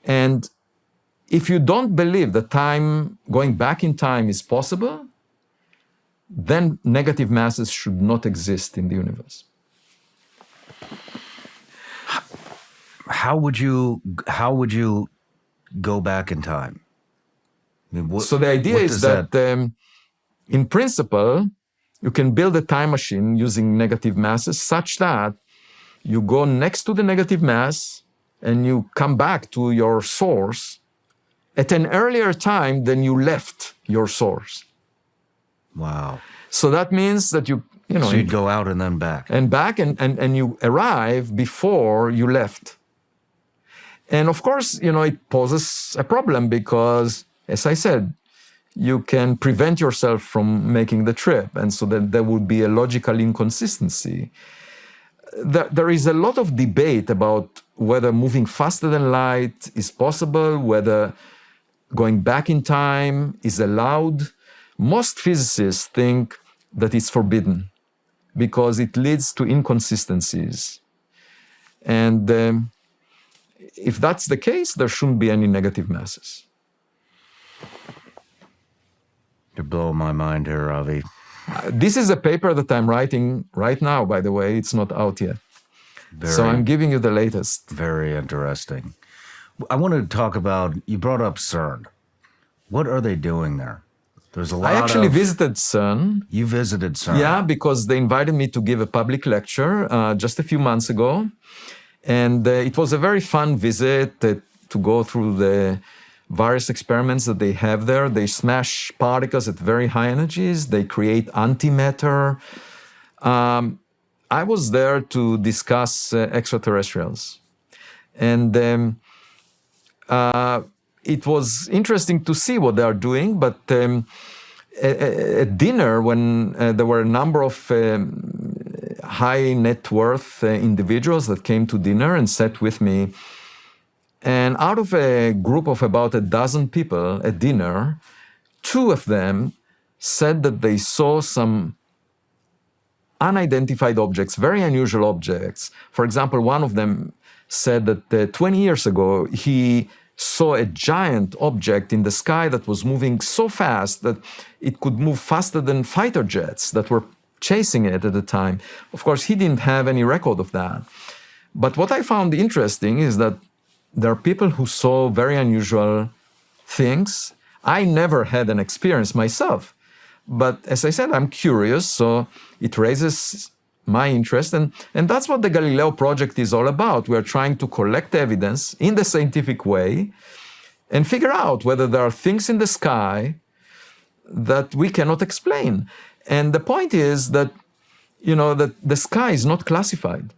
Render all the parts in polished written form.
And if you don't believe that going back in time is possible, then negative masses should not exist in the universe. How would you go back in time? I mean, So the idea is that in principle, you can build a time machine using negative masses such that you go next to the negative mass and you come back to your source at an earlier time than you left your source. Wow. So that means that so you'd go out and then back. And back and you arrive before you left. And of course, it poses a problem because, as I said, you can prevent yourself from making the trip. And so that there would be a logical inconsistency. There is a lot of debate about whether moving faster than light is possible, whether going back in time is allowed. Most physicists think that it's forbidden because it leads to inconsistencies. And if that's the case, there shouldn't be any negative masses. You're blowing my mind here, Avi. This is a paper that I'm writing right now, by the way. It's not out yet. So I'm giving you the latest. Very interesting. I wanted to talk about, you brought up CERN. What are they doing there? There's a lot I actually visited CERN. You visited CERN? Yeah, because they invited me to give a public lecture just a few months ago. And it was a very fun visit to go through the various experiments that they have there. They smash particles at very high energies. They create antimatter. I was there to discuss extraterrestrials. And it was interesting to see what they are doing. But at dinner, when there were a number of high net worth individuals that came to dinner and sat with me, and out of a group of about a dozen people at dinner, 2 of them said that they saw some unidentified objects, very unusual objects. For example, one of them said that 20 years ago, he saw a giant object in the sky that was moving so fast that it could move faster than fighter jets that were chasing it at the time. Of course, he didn't have any record of that. But what I found interesting is that there are people who saw very unusual things. I never had an experience myself. But as I said, I'm curious, so it raises my interest. And that's what the Galileo project is all about. We're trying to collect evidence in the scientific way and figure out whether there are things in the sky that we cannot explain. And the point is that, that the sky is not classified.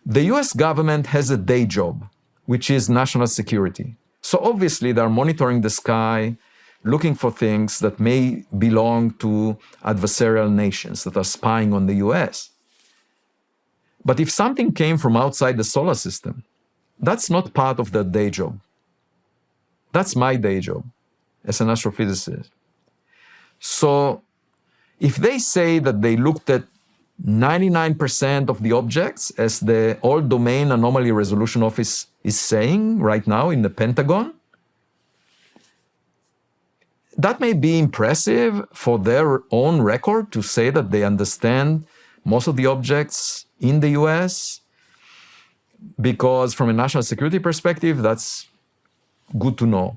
The US government has a day job, which is national security. So obviously they're monitoring the sky, looking for things that may belong to adversarial nations that are spying on the US. But if something came from outside the solar system, that's not part of their day job. That's my day job as an astrophysicist. So if they say that they looked at 99% of the objects, as the All Domain Anomaly Resolution Office is saying right now in the Pentagon, that may be impressive for their own record to say that they understand most of the objects in the US, because from a national security perspective, that's good to know,